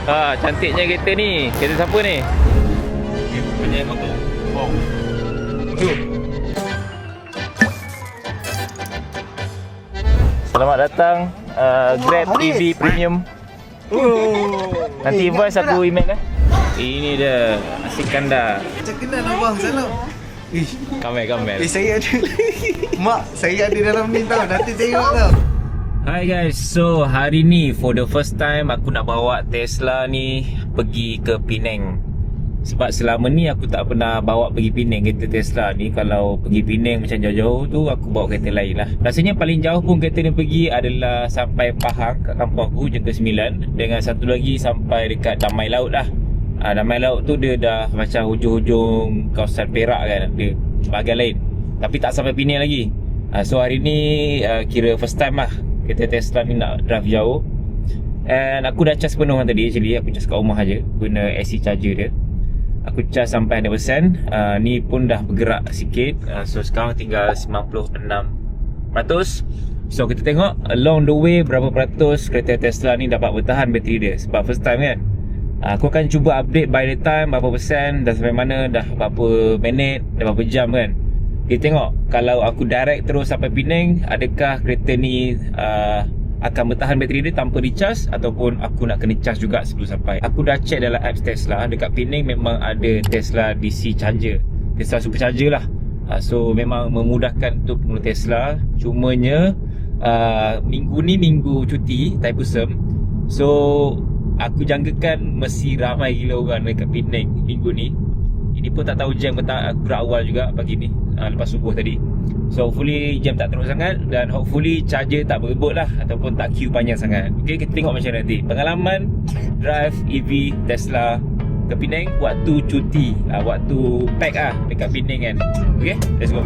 Cantiknya kereta ni. Kereta siapa ni? Punya motor. Oh. Selamat datang Grab EV Premium. Nanti invoice aku email eh. Ini dia nasi kandar. Macam kenal abang salam. Kamel. Saya ada. Mak, saya ada dalam ni tau. Nanti tengok tau. Hai guys, so hari ni for the first time aku nak bawa Tesla ni pergi ke Penang. Sebab selama ni aku tak pernah bawa pergi Penang kereta Tesla ni. Kalau pergi Penang macam jauh-jauh tu aku bawa kereta lain lah. Rasanya paling jauh pun kereta ni pergi adalah sampai Pahang kat kampung aku, Jengkel 9. Dengan satu lagi sampai dekat Damai Laut lah. Damai Laut tu dia dah macam hujung-hujung kawasan Perak kan, dia bahagian lain. Tapi tak sampai Penang lagi. So hari ni kira first time lah kereta Tesla ni nak drive jauh. And aku dah charge penuh tadi actually. Aku charge kat rumah aja guna AC charger dia. Aku charge sampai 100%. Ni pun dah bergerak sikit. So sekarang tinggal 96%. So kita tengok along the way berapa peratus kereta Tesla ni dapat bertahan bateri dia. Sebab first time kan. Aku akan cuba update by the time berapa persen, dah sampai mana, dah berapa minit, dah berapa jam kan. Kita tengok kalau aku direct terus sampai Penang, adakah kereta ni akan bertahan bateri dia tanpa recharge ataupun aku nak kena charge juga sebelum sampai. Aku dah check dalam apps Tesla, dekat Penang memang ada Tesla DC charger, Tesla supercharger lah. So memang memudahkan untuk pengguna Tesla. Cumanya minggu ni minggu cuti Thaipusam. So aku jangkakan mesti ramai gila orang dekat Penang minggu ni. Ini pun tak tahu jam gerak awal juga pagi ni, lepas subuh tadi. So hopefully jam tak teruk sangat. Dan hopefully charger tak berebut lah, ataupun tak queue panjang sangat. Okay, kita tengok macam nanti pengalaman drive EV Tesla ke Penang waktu cuti, waktu pack lah dekat Penang kan. Okay, let's go.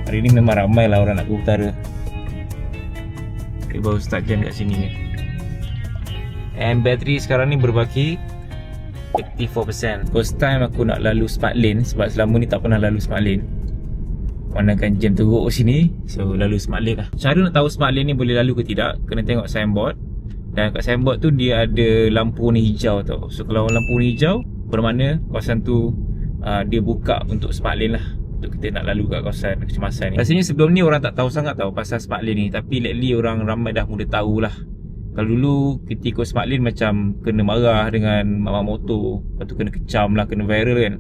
Hari ni memang ramai lah orang nak ke utara. Okay, baru start jam kat sini ni. And bateri sekarang ni berbaki 84%. First time aku nak lalu smart lane. Sebab selama ni tak pernah lalu smart lane. Manakan jam teruk sini, so lalu smart lane lah. Cara nak tahu smart lane ni boleh lalu ke tidak, kena tengok signboard. Dan kat signboard tu dia ada lampu warna hijau tau. So kalau lampu warna hijau, bermakna kawasan tu dia buka untuk smart lane lah, untuk kita nak lalu kat kawasan kecemasan ni. Rasanya sebelum ni orang tak tahu sangat tau pasal smart lane ni. Tapi lately orang ramai dah mula tahulah. Kalau dulu kita ikut smart lane macam kena marah dengan mama motor, lepas tu kena kecam lah, kena viral kan.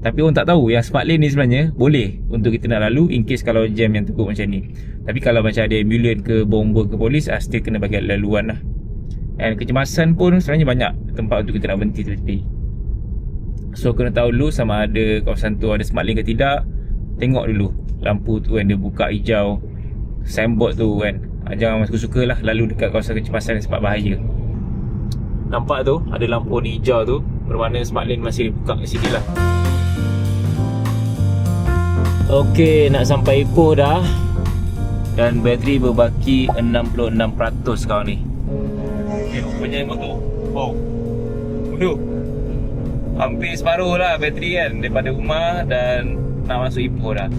Tapi orang tak tahu yang smart lane ni sebenarnya boleh untuk kita nak lalu in case kalau jam yang teruk macam ni. Tapi kalau macam ada ambulans ke bomba ke polis, still kena bagi laluan lah. And kecemasan pun sebenarnya banyak tempat untuk kita nak berhenti tepi. So kena tahu dulu sama ada kawasan tu ada smart lane ke tidak. Tengok dulu lampu tu kan, dia buka hijau, signboard tu kan. Jangan suka-suka lah lalu dekat kawasan kecemasan sebab bahaya. Nampak tu ada lampu ni hijau tu, bermakna smart lane masih dibuka kat sini lah. Ok, nak sampai Ipoh dah. Dan bateri berbaki 66% sekarang ni. Okay, punya motor. Oh, aduh, hampir separuh lah bateri kan daripada rumah dan nak masuk Ipoh dah.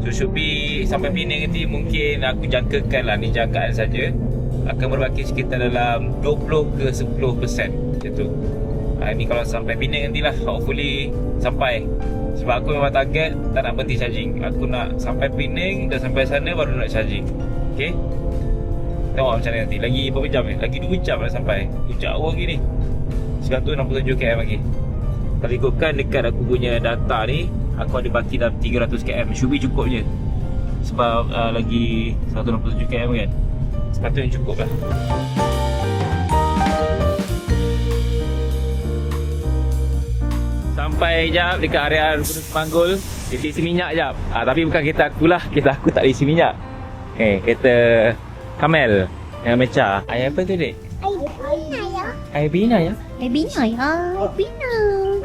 So should be sampai Penang nanti mungkin aku jangkakan lah, ni jangkaan saja, akan berbaki sekitar dalam 20 ke 10% macam tu. Ni kalau sampai Penang nantilah, hopefully sampai. Sebab aku memang target tak nak berhenti charging. Aku nak sampai Penang, dah sampai sana baru nak charging. Okay, tengok macam mana nanti. Lagi berapa jam ni? Lagi 2 jam dah sampai. Jauh lagi ni. Sekarang tu 67 km lagi. Kalau ikutkan dekat aku punya data ni, aku ada baki dalam 300 km. Should be cukup je. Sebab lagi 167 km kan. Sepatutnya cukup lah. Sampai jap dekat area Gunung Semanggul. Kita isi minyak jap. Tapi bukan kereta aku lah. Kereta aku tak ada isi minyak. Kereta Kamel yang mecah. Air apa tu dek? Air bina ya? Air bina ya? Air bina.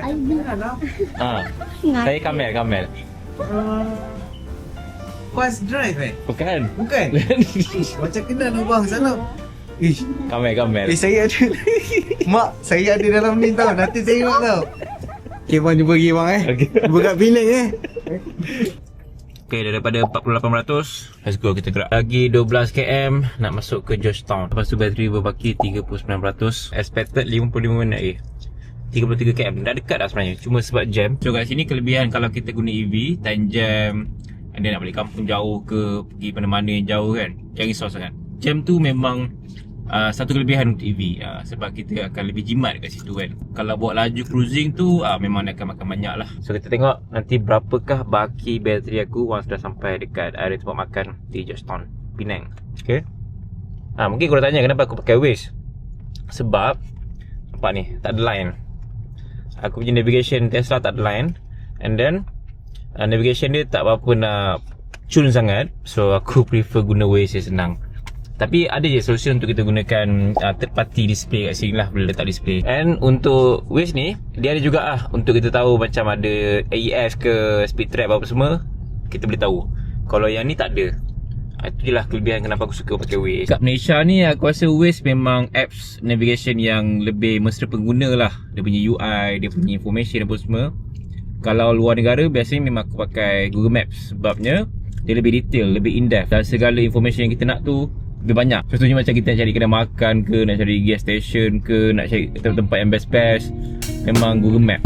Air bina. Saya Kamel. Fast drive Bukan. Bukan? Macam kenal abang salam. Kamel. Saya ada. Mak, saya ada dalam ni tau. Nanti tengok tau. Okay bang, jumpa lagi bang Okay. Jumpa kat Penang Okay, daripada 48%, let's go, kita gerak lagi 12 km nak masuk ke Georgetown. Lepas tu bateri berbaki 39%. Expected 55 minit lagi, 33 km, dah dekat dah sebenarnya, cuma sebab jam. So kat sini kelebihan kalau kita guna EV, time jam, and then nak balik kampung jauh ke, pergi mana-mana yang jauh kan, jangan risau sangat. Jam tu memang satu kelebihan untuk EV, sebab kita akan lebih jimat kat situ kan. Kalau buat laju cruising tu memang akan makan banyak lah. So kita tengok nanti berapakah baki bateri aku once dah sampai dekat area tempat makan di Georgetown, Penang. Okay, mungkin korang tanya kenapa aku pakai Waze. Sebab nampak ni, tak ada line. Aku punya navigation Tesla tak ada line, and then navigation dia tak apa-apa nak cun sangat. So aku prefer guna Waze yang senang. Tapi ada je solusi untuk kita gunakan third party display kat sini lah, boleh letak display. And untuk Waze ni, dia ada juga untuk kita tahu macam ada AES ke speed trap apa semua, kita boleh tahu. Kalau yang ni tak ada. Itu je lah kelebihan kenapa aku suka pakai Waze. Kat Malaysia ni aku rasa Waze memang apps navigation yang lebih mesra pengguna lah. Dia punya UI, dia punya information apa semua. Kalau luar negara biasanya memang aku pakai Google Maps, sebabnya dia lebih detail, lebih in-depth, dan segala information yang kita nak tu lebih banyak. Contohnya macam kita nak cari kedai makan ke, nak cari gas station ke, nak cari tempat yang best-best, memang Google Map.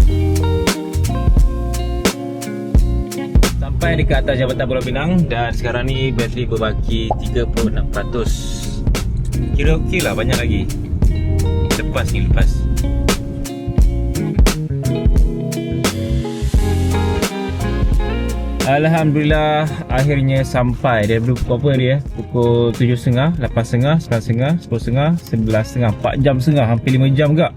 Sampai dekat atas Jabatan Pulau Pinang dan sekarang ni bateri berbaki 36%. Kira okey lah, banyak lagi. Lepas ni, lepas. Alhamdulillah, akhirnya sampai. Dia berapa dia? Pukul 7.30, 8.30, 9.30, 10.30, 11.30, 4 jam setengah, hampir 5 jam juga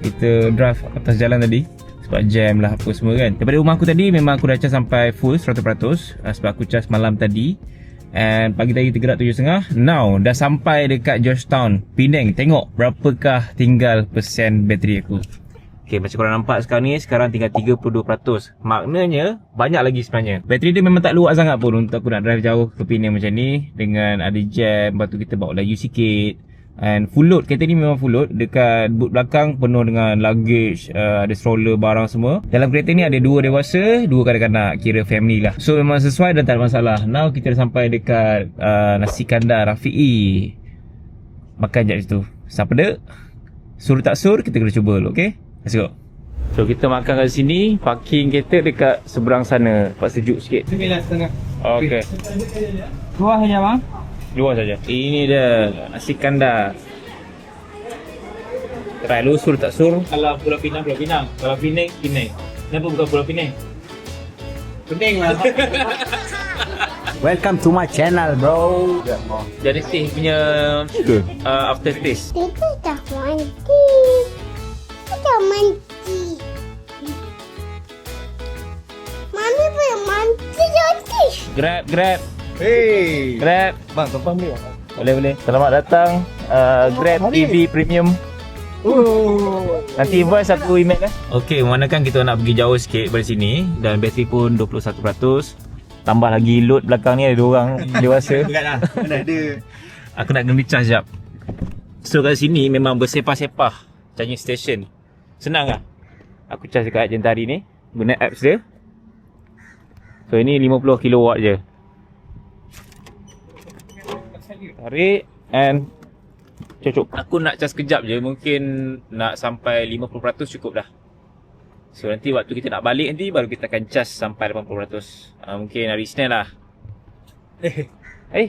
kita drive atas jalan tadi. Sebab jam lah apa semua kan. Daripada rumah aku tadi memang aku dah charge sampai full 100%, sebab aku charge malam tadi. And pagi tadi kita gerak 7.30. Now dah sampai dekat Georgetown, Penang. Tengok berapakah tinggal persen bateri aku. Okay, macam korang nampak sekarang ni, sekarang tinggal 32%. Maknanya banyak lagi sebenarnya. Bateri dia memang tak luak sangat pun untuk aku nak drive jauh ke Penang macam ni. Dengan ada jam, lepas tu kita bawa laju sikit. And full load, kereta ni memang full load. Dekat boot belakang penuh dengan luggage, ada stroller, barang semua. Dalam kereta ni ada 2 dewasa, 2 kanak-kanak, kira family lah. So memang sesuai dan tak ada masalah. Now kita dah sampai dekat Nasi Kandar Rafi'i. Makan jap situ. Siapa dek? Sur tak sur, kita kena cuba dulu, okay? Let's go. So kita makan kat sini. Parking kereta dekat seberang sana. Tempat sejuk sikit. 9.30. Okay. Luar saja bang. Luar saja. Ini dia Nasi Kandar. Try lu sur tak sur. Kalau Pulau Pinang, Pulau Pinang. Kalau Penang, Penang. Kenapa bukan Pulau Penang? Pening lah. Welcome to my channel, bro. Jadi taste punya after taste. Kita dah mandi. Kita mandi. Mami boleh mandi jadi. Grab. Hey. Grab. Bang, tumpang dia. Boleh. Selamat datang Grab EV Premium. Nanti invoice aku email lah. Okey, memandangkan kita nak pergi jauh sikit dari sini dan bateri pun 21%. Tambah lagi load belakang ni ada 2 orang dewasa. Beratlah. Mana ada. Aku nak kena charge jap. So kat sini memang bersepah-sepah charging station. Senang lah. Aku charge dekat Jentari ni guna apps dia. So ini 50 kW je. Tarik and cocok. Aku nak charge sekejap je, mungkin nak sampai 50% cukup dah. So nanti waktu kita nak balik nanti baru kita akan charge sampai 80%. Mungkin hari Isnin lah.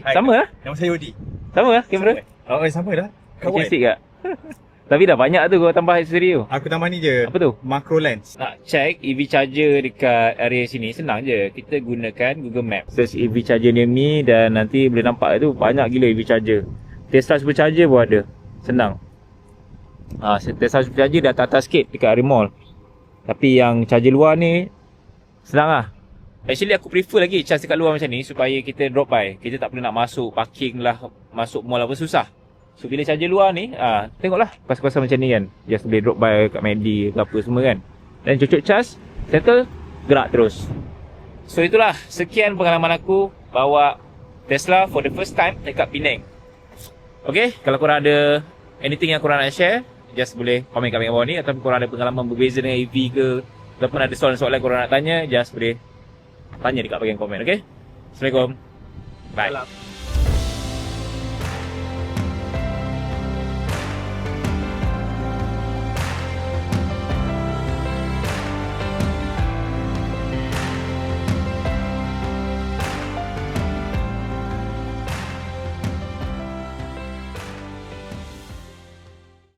Sama lah. Nama saya Odi. Sama lah kamera. Oh, sama dah. Kawan. Cantik tak? Tapi dah banyak tu kau tambah aksesori tu. Aku tambah ni je. Apa tu? Macro lens. Nak check EV charger dekat area sini senang je. Kita gunakan Google Maps. Search EV charger near me dan nanti boleh nampak tu banyak gila EV charger. Tesla Supercharger pun ada. Senang. Tesla Supercharger dah atas sikit dekat area mall. Tapi yang charger luar ni senang lah. Actually aku prefer lagi charge dekat luar macam ni supaya kita drop by. Kita tak perlu nak masuk parking lah, masuk mall apa susah. So bila charger luar ni, tengoklah kawasan-kawasan macam ni kan. Just boleh drop by kat McD ke apa semua kan. Dan cocok charge, settle, gerak terus. So itulah sekian pengalaman aku bawa Tesla for the first time dekat Penang. Okay, kalau korang ada anything yang korang nak share, just boleh komen kat bawah ni. Ataupun korang ada pengalaman berbeza dengan EV ke, ataupun ada soalan-soalan korang nak tanya, just boleh tanya dekat bahagian komen, okay? Assalamualaikum. Bye. Salam.